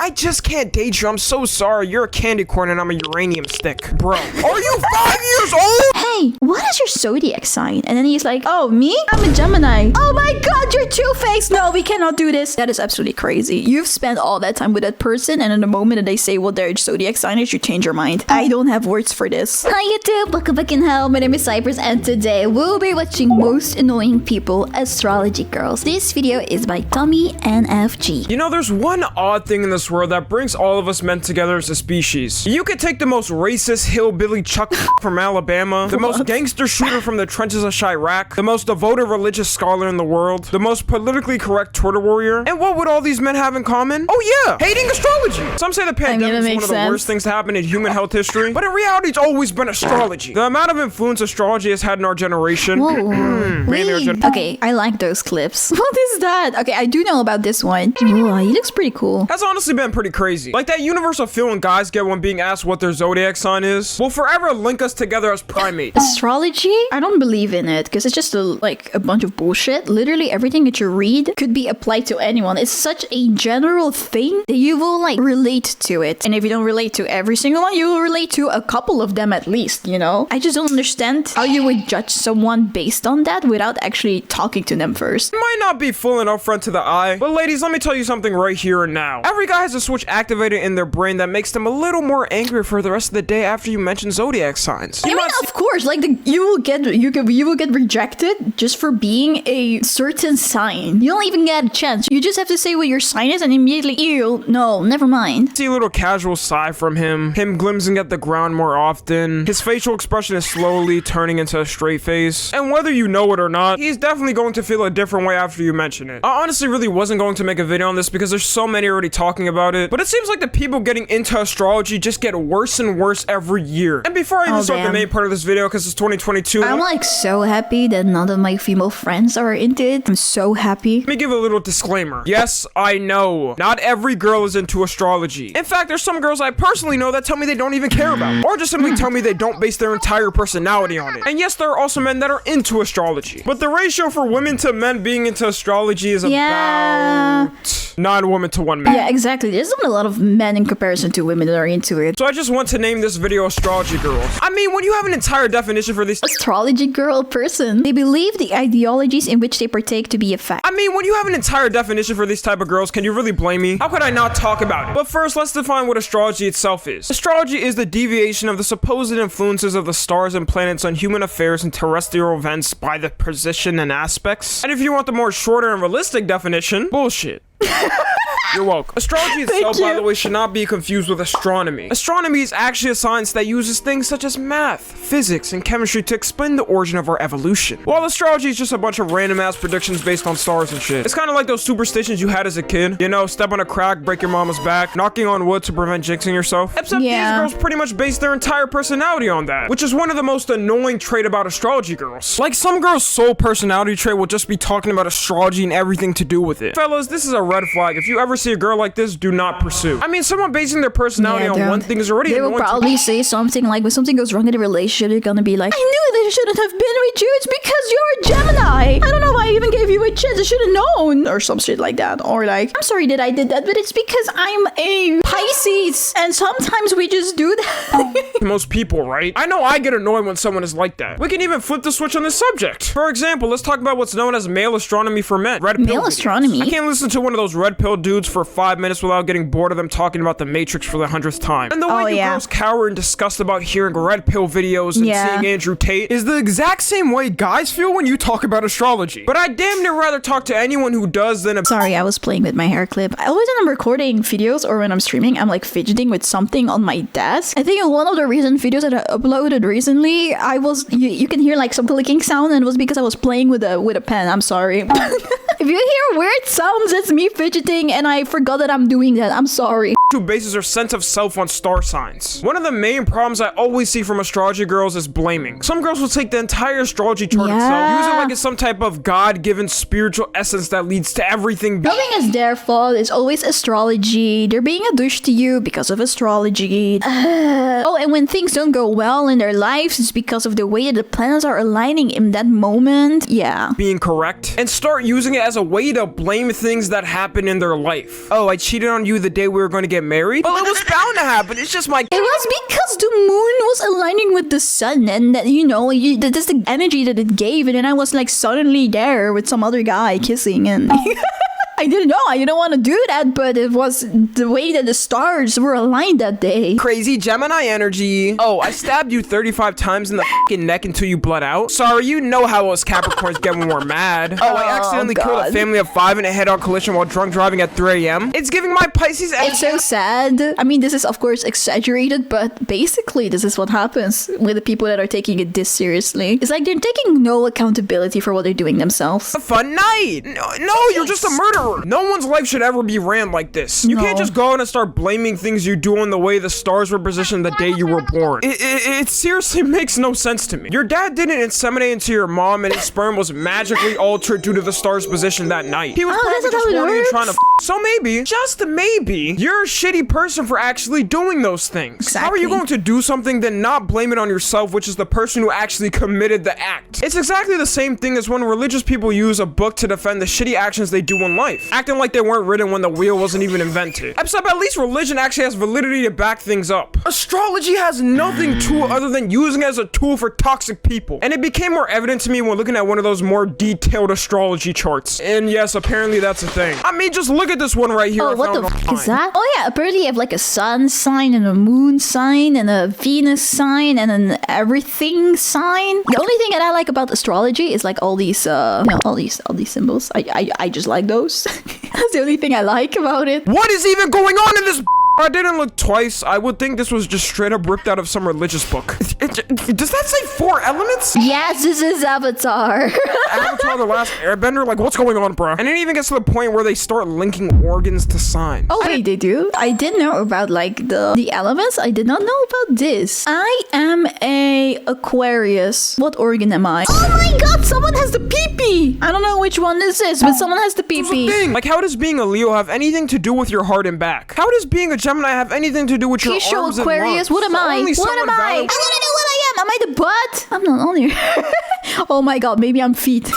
I just can't date you. I'm so sorry. You're a candy corn and I'm a uranium stick. Bro, are you 5 years old? Hey, what is your zodiac sign? And then he's like, oh, me? I'm a Gemini. Oh my god, you're two-faced. No, we cannot do this. That is absolutely crazy. You've spent all that time with that person, and in the moment that they say what their zodiac sign is, you change your mind. I don't have words for this. Hi YouTube, welcome back in hell. My name is Cypress, and today we'll be watching Most Annoying People, Astrology Girls. This video is by Tommy NFG. You know, there's one odd thing in this world that brings all of us men together as a species. You could take the most racist hillbilly Chuck from Alabama, the most gangster shooter from the trenches of Chirac, the most devoted religious scholar in the world, the most politically correct Twitter warrior, and what would all these men have in common? Oh yeah, hating astrology. Some say the pandemic is one of the worst things to happen in human health history, but in reality it's always been astrology. The amount of influence astrology has had in our generation. Okay, I like those clips. What is that? Okay, I do know about this one. Ooh, he looks pretty cool. That's honestly been pretty crazy. Like that universal feeling guys get when being asked what their zodiac sign is will forever link us together as primates. Astrology? I don't believe in it because it's just a bunch of bullshit. Literally everything that you read could be applied to anyone. It's such a general thing that you will relate to it. And if you don't relate to every single one, you will relate to a couple of them at least, you know? I just don't understand how you would judge someone based on that without actually talking to them first. It might not be full and upfront to the eye, but ladies, let me tell you something right here and now. Every guy has a switch activated in their brain that makes them a little more angry for the rest of the day after you mention zodiac signs. I mean, of course, you will get rejected just for being a certain sign. You don't even get a chance. You just have to say what your sign is and immediately, ew, no, never mind. See a little casual sigh from him glimpsing at the ground more often. His facial expression is slowly turning into a straight face. And whether you know it or not, he's definitely going to feel a different way after you mention it. I honestly really wasn't going to make a video on this because there's so many already talking about it, but it seems like the people getting into astrology just get worse and worse every year. And before I even start the main part of this video, because it's 2022, I'm so happy that none of my female friends are into it. I'm so happy. Let me give a little disclaimer. Yes, I know. Not every girl is into astrology. In fact, there's some girls I personally know that tell me they don't even care about it, or just simply tell me they don't base their entire personality on it. And yes, there are also men that are into astrology, but the ratio for women to men being into astrology is about 9 women to 1 man. Yeah, exactly. There's not a lot of men in comparison to women that are into it. So I just want to name this video Astrology Girls. I mean, when you have an entire definition for these astrology girl person, they believe the ideologies in which they partake to be a fact. I mean, when you have an entire definition for these type of girls, can you really blame me? How could I not talk about it? But first, let's define what astrology itself is. Astrology is the deviation of the supposed influences of the stars and planets on human affairs and terrestrial events by the position and aspects. And if you want the more shorter and realistic definition, bullshit. You're welcome. Astrology itself, by the way, should not be confused with astronomy. Astronomy is actually a science that uses things such as math, physics, and chemistry to explain the origin of our evolution. While astrology is just a bunch of random ass predictions based on stars and shit. It's kind of like those superstitions you had as a kid. You know, step on a crack, break your mama's back, knocking on wood to prevent jinxing yourself. Except these girls pretty much base their entire personality on that, which is one of the most annoying trait about astrology girls. Like, some girls' sole personality trait will just be talking about astrology and everything to do with it. Fellas, this is a red flag. If you ever see a girl like this, do not pursue. I mean, someone basing their personality on one thing is already annoying. They will probably say something like, when something goes wrong in a relationship, they're gonna be like, I knew they shouldn't have been with you. It's because you're a Gemini. I don't know why I even gave you a chance. I should have known. Or some shit like that. Or like, I'm sorry that I did that, but it's because I'm a Pisces. And sometimes we just do that. Most people, right? I know I get annoyed when someone is like that. We can even flip the switch on this subject. For example, let's talk about what's known as male astronomy for men. Red pill male astronomy? I can't listen to one of those red pill dudes for 5 minutes without getting bored of them talking about the Matrix for the 100th time. And the way you girls cower in disgust about hearing red pill videos and seeing Andrew Tate is the exact same way guys feel when you talk about astrology. But I damn near rather talk to anyone who does than Sorry, I was playing with my hair clip. I always when I'm recording videos or when I'm streaming, I'm like fidgeting with something on my desk. I think in one of the recent videos that I uploaded recently, you can hear like some clicking sound, and it was because I was playing with a pen. I'm sorry. If you hear weird sounds, it's me fidgeting and I forgot that I'm doing that. I'm sorry. Who bases her sense of self on star signs. One of the main problems I always see from astrology girls is blaming. Some girls will take the entire astrology chart itself, use it like it's some type of God-given spiritual essence that leads to everything. Nothing is their fault. It's always astrology. They're being a douche to you because of astrology. Oh, and when things don't go well in their lives, it's because of the way that the planets are aligning in that moment. Yeah. Being correct. And start using it as a way to blame things that happen in their life. Oh, I cheated on you the day we were going to get get married? Well, it was bound to happen. It's just my... It was because the moon was aligning with the sun, and that, you know, that's the energy that it gave, and then I was like suddenly there with some other guy kissing, and I didn't know. I didn't want to do that, but it was the way that the stars were aligned that day. Crazy Gemini energy. Oh, I stabbed you 35 times in the fucking neck until you bled out. Sorry, you know how us Capricorns get when we're mad. Oh, I accidentally killed a family of 5 in a head-on collision while drunk driving at 3 a.m. It's giving my Pisces energy. It's so sad. I mean, this is of course exaggerated, but basically this is what happens with the people that are taking it this seriously. It's like they're taking no accountability for what they're doing themselves. A fun night. No, you're just a murderer. No one's life should ever be ran like this. You can't just go out and start blaming things you do on the way the stars were positioned the day you were born. It seriously makes no sense to me. Your dad didn't inseminate into your mom and his sperm was magically altered due to the stars' position that night. He was probably just horny and trying to so maybe, just maybe, you're a shitty person for actually doing those things. Exactly. How are you going to do something then not blame it on yourself, which is the person who actually committed the act? It's exactly the same thing as when religious people use a book to defend the shitty actions they do in life, acting like they weren't written when the wheel wasn't even invented. Except at least religion actually has validity to back things up. Astrology has nothing to it other than using it as a tool for toxic people. And it became more evident to me when looking at one of those more detailed astrology charts. And yes, apparently that's a thing. I mean, just look at this one right here. Oh, what the f is that? Oh yeah, apparently you have like a sun sign and a moon sign and a Venus sign and an everything sign. The only thing that I like about astrology is like all these all these symbols. I just like those. That's the only thing I like about it. What is even going on in this? I didn't look twice. I would think this was just straight up ripped out of some religious book. Does that say 4 elements? Yes, this is Avatar. Avatar: The Last Airbender? Like, what's going on, bro? And it even gets to the point where they start linking organs to signs. Oh, wait, they do? I did know about, like, the elements. I did not know about this. I am a Aquarius. What organ am I? Oh my god, someone has the pee-pee! I don't know which one this is, but someone has the pee-pee. Like, how does being a Leo have anything to do with your heart and back? How does being a Gemini have anything to do with your arms Aquarius, and lungs? what am I? What am I? I want to know what I am. Am I the butt? I'm not on here. Oh my god, maybe I'm feet.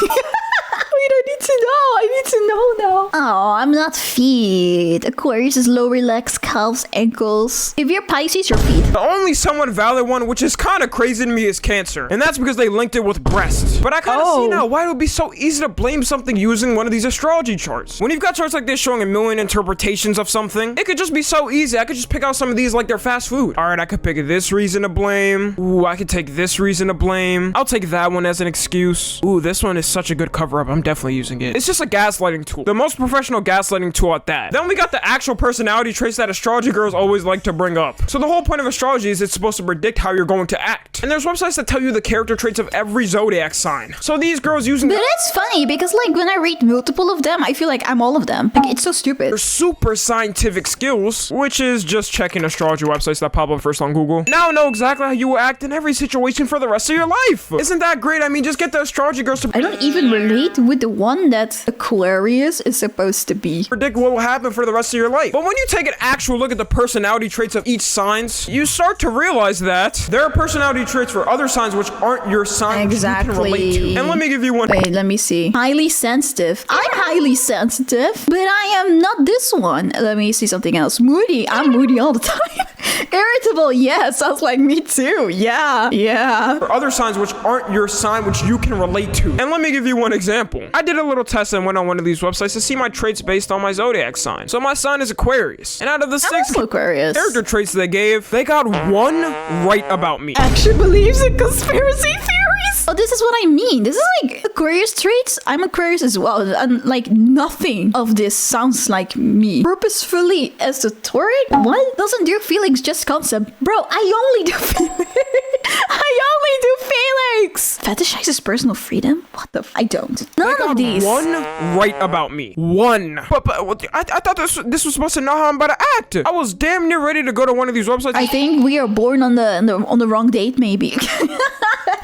Wait, I need to know. I need to know now. Oh, I'm not feet. Aquarius is lower legs, calves, ankles. If you're Pisces, you're feet. The only somewhat valid one, which is kind of crazy to me, is Cancer. And that's because they linked it with breasts. But I kind of see now why it would be so easy to blame something using one of these astrology charts. When you've got charts like this showing a million interpretations of something, it could just be so easy. I could just pick out some of these like they're fast food. All right, I could pick this reason to blame. Ooh, I could take this reason to blame. I'll take that one as an excuse. Ooh, this one is such a good cover-up. I'm definitely using it. It's just a gaslighting tool. The most professional gaslighting tool at that. Then we got the actual personality traits that astrology girls always like to bring up. So the whole point of astrology is it's supposed to predict how you're going to act. And there's websites that tell you the character traits of every zodiac sign. So these girls using But it's funny because like when I read multiple of them, I feel like I'm all of them. Like it's so stupid. their super scientific skills, which is just checking astrology websites that pop up first on Google. Now know exactly how you will act in every situation for the rest of your life. Isn't that great? I mean, just get the astrology girls to I don't even relate with the one that Aquarius is supposed to be. predict what will happen for the rest of your life. But when you take an actual look at the personality traits of each signs, you start to realize that there are personality traits for other signs which aren't your sign, which you can relate to. And let me give you one. Wait, let me see. Highly sensitive. I'm highly sensitive, but I am not this one. Let me see something else. Moody. I'm moody all the time. Irritable. Yeah, sounds like me too. Yeah. For other signs which aren't your sign, which you can relate to. And let me give you one example. I did a little test and went on one of these websites to see my traits based on my zodiac sign. So my sign is Aquarius. And out of the 6 Aquarius. character traits they gave, they got 1 right about me. Actually believes in conspiracy theories. Oh, this is what I mean. This is like Aquarius traits. I'm Aquarius as well. And like nothing of this sounds like me. Purposefully esoteric? What? Doesn't your feelings just concept? Bro, I only do feelings. I only do feelings. Fetishizes personal freedom? What the I don't. None of these. 1 right about me. 1. But I thought this was supposed to know how I'm about to act. I was damn near ready to go to one of these websites. I think we are born on the wrong date, maybe.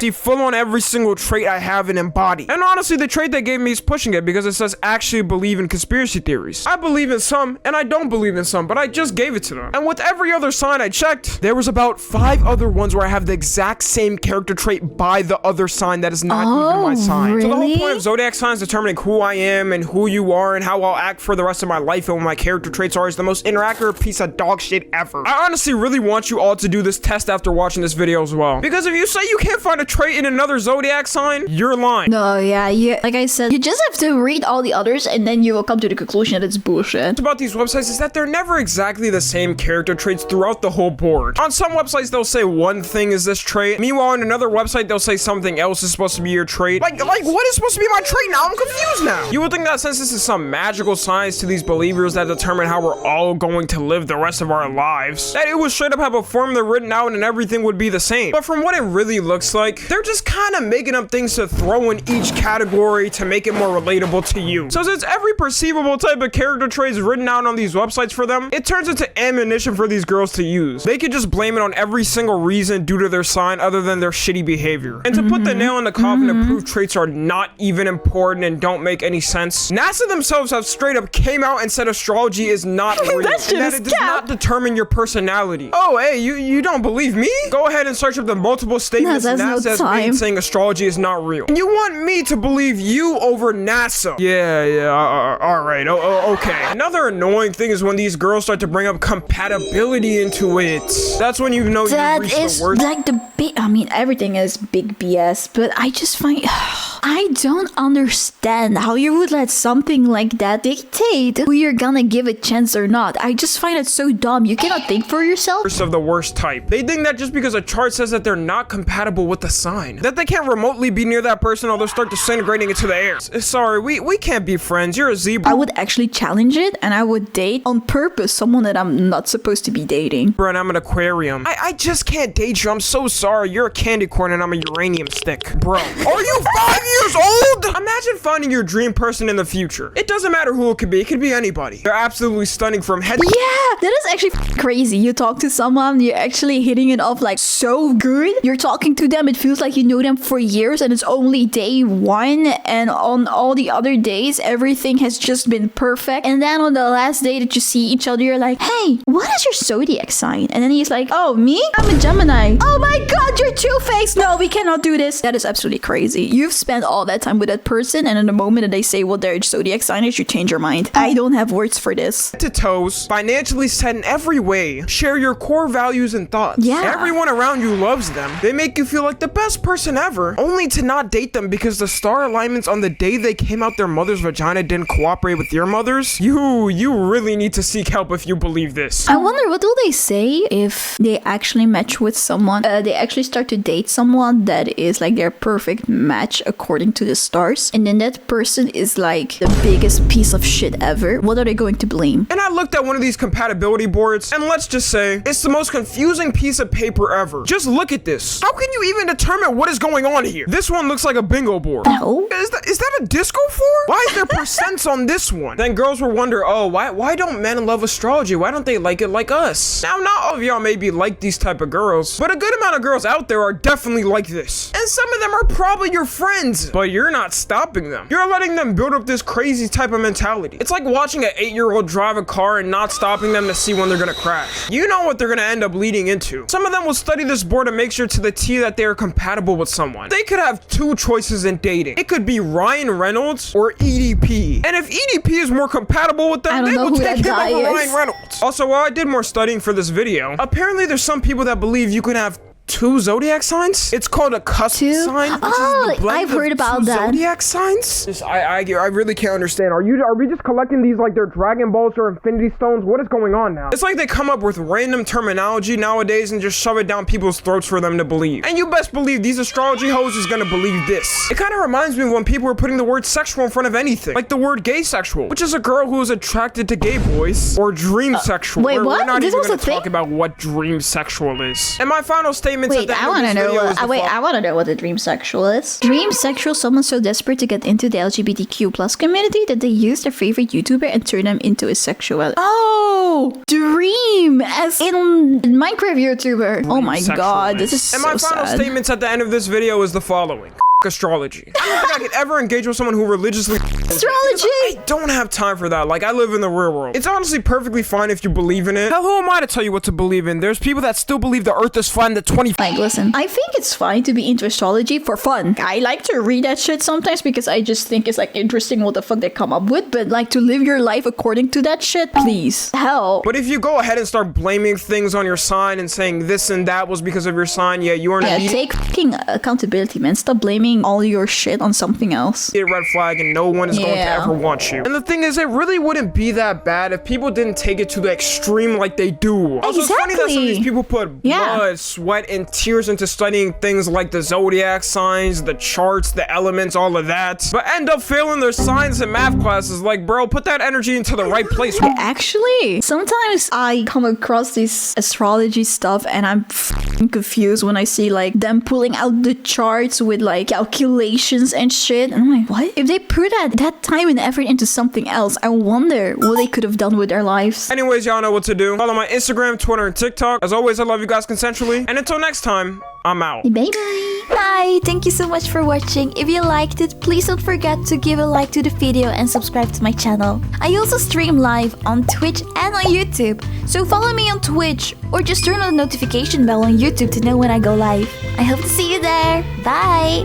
See full on every single trait I have and embody. And honestly, the trait they gave me is pushing it because it says actually believe in conspiracy theories. I believe in some and I don't believe in some, but I just gave it to them. And with every other sign I checked, there was about 5 other ones where I have the exact same character trait by the other sign that is not even my sign. Really? So the whole point of zodiac signs determining who I am and who you are and how I'll act for the rest of my life and what my character traits are is the most inaccurate piece of dog shit ever. I honestly really want you all to do this test after watching this video as well. Because if you say you can't find a trait in another zodiac sign, you're lying. No, yeah, like I said, you just have to read all the others and then you will come to the conclusion that it's bullshit. About these websites is that they're never exactly the same character traits throughout the whole board. On some websites, they'll say one thing is this trait. Meanwhile, on another website, they'll say something else is supposed to be your trait. Like what is supposed to be my trait now? I'm confused now. You would think that since this is some magical science to these believers that determine how we're all going to live the rest of our lives, that it would straight up have a formula written out and everything would be the same. But from what it really looks like, they're just kind of making up things to throw in each category to make it more relatable to you. So since every perceivable type of character trait is written out on these websites for them, it turns into ammunition for these girls to use. They could just blame it on every single reason due to their sign other than their shitty behavior. And to put the nail in the coffin to prove traits are not even important and don't make any sense, NASA themselves have straight up came out and said astrology is not real and that it does not determine your personality. Oh, hey, you don't believe me? Go ahead and search up the multiple statements NASA has made saying astrology is not real. And you want me to believe you over NASA? Yeah, all right, okay. Another annoying thing is when these girls start to bring up compatibility into it. That's when you know you've reached the worst. Like the big, I mean, everything is big BS, but I just find, I don't understand how you would let something like that dictate who you're gonna give a chance or not. I just find it so dumb. You cannot think for yourself. Worst of the worst type. They think that just because a chart says that they're not compatible with the sign, that they can't remotely be near that person or they'll start disintegrating into the air. Sorry, we can't be friends. You're a zebra. I would actually challenge it and I would date on purpose someone that I'm not supposed to be dating. And I'm an aquarium. I just can't date you. I'm so sorry. You're a candy corn and I'm a uranium stick. Bro, are you 5 years old? Imagine finding your dream person in the future. It doesn't matter who it could be. It could be anybody. They're absolutely stunning from head to Yeah, that is actually crazy. You talk to someone, you're actually hitting it off like so good. You're talking to them, it feels like you know them for years and it's only day 1 and on all the other days, everything has just been perfect. And then on the last day that you see each other, you're like, hey, what is your zodiac sign? And then he's like, oh, me? I'm a Gemini. Oh my god, you're two-faced. No, we cannot do this. That is absolutely crazy. You've spent all that time with that person and in the moment that they say what their zodiac sign is, you change your mind. I don't have words for this. to toes, financially set in every way, share your core values and thoughts. Yeah. Everyone around you loves them. They make you feel like the best person ever, only to not date them because the star alignments on the day they came out their mother's vagina didn't cooperate with your mother's. You really need to seek help if you believe this. I wonder, what do they say if they actually match with someone? They actually start to date someone that is like their perfect match according to the stars, and then that person is like the biggest piece of shit ever. What are they going to blame? And I looked at one of these compatibility boards, and let's just say, it's the most confusing piece of paper ever. Just look at this. How can you even determine what is going on here? This one looks like a bingo board. No. Is that a disco floor? Why is there percents on this one? Then girls will wonder, oh, why don't men love astrology? Why don't they like it like us? Now, not all of y'all maybe like these type of girls, but a good amount of girls out there are definitely like this. And some of them are probably your friends, but you're not stopping them. You're letting them build up this crazy type of mentality. It's like watching an 8-year-old drive a car and not stopping them to see when they're gonna crash. You know what they're gonna end up leading into. Some of them will study this board and make sure to the T that they are compatible with someone. They could have two choices in dating. It could be Ryan Reynolds or EDP. And if EDP is more compatible with them, they will take him over Ryan Reynolds. Also, while I did more studying for this video, apparently there's some people that believe you can have two zodiac signs. It's called a cusp sign, which oh, is the blend I've heard of about two that. zodiac signs. I really can't understand. Are we just collecting these like they're Dragon Balls or Infinity Stones? What is going on now? It's like they come up with random terminology nowadays and just shove it down people's throats for them to believe. And you best believe these astrology hoes is gonna believe this. It kind of reminds me of when people were putting the word sexual in front of anything, like the word gay sexual, which is a girl who is attracted to gay boys, or dream sexual. Wait, what? We're not This even was gonna a thing? talk about what dream sexual is. And my final statement. Wait, I want to know. I want to know what a dream sexual is. Dream sexual, someone so desperate to get into the LGBTQ plus community that they use their favorite YouTuber and turn them into a sexual. Oh, dream same as in Minecraft YouTuber. Oh my god, this is so And my final sad. statements at the end of this video is the following. Astrology. I don't think I could ever engage with someone who religiously Astrology! I don't have time for that. Like, I live in the real world. It's honestly perfectly fine if you believe in it. Hell, who am I to tell you what to believe in? There's people that still believe the earth is flat and the 20 Like, listen, I think it's fine to be into astrology for fun. I like to read that shit sometimes because I just think it's like interesting what the fuck they come up with, but like to live your life according to that shit, please. Hell. But if you go ahead and start blaming things on your sign and saying this and that was because of your sign, yeah, you are an Yeah, immediate take fucking accountability, man. Stop blaming all your shit on something else. red flag and no one is going to Yeah. ever want you. And the thing is, it really wouldn't be that bad if people didn't take it to the extreme like they do. Also, it's funny that some of these Exactly. people put Yeah. blood, sweat, and tears into studying things like the zodiac signs, the charts, the elements, all of that, but end up failing their science and math classes. Like, bro, put that energy into the right place. Actually, sometimes I come across this astrology stuff and I'm f***ing confused when I see like them pulling out the charts with like calculations and shit. And I'm like, what? If they put that time and effort into something else, I wonder what they could have done with their lives. Anyways, y'all know what to do. Follow my Instagram, Twitter, and TikTok. As always, I love you guys consensually. And until next time, I'm out. Bye bye. Hi, thank you so much for watching. If you liked it, please don't forget to give a like to the video and subscribe to my channel. I also stream live on Twitch and on YouTube, so follow me on Twitch or just turn on the notification bell on YouTube to know when I go live. I hope to see you there. Bye!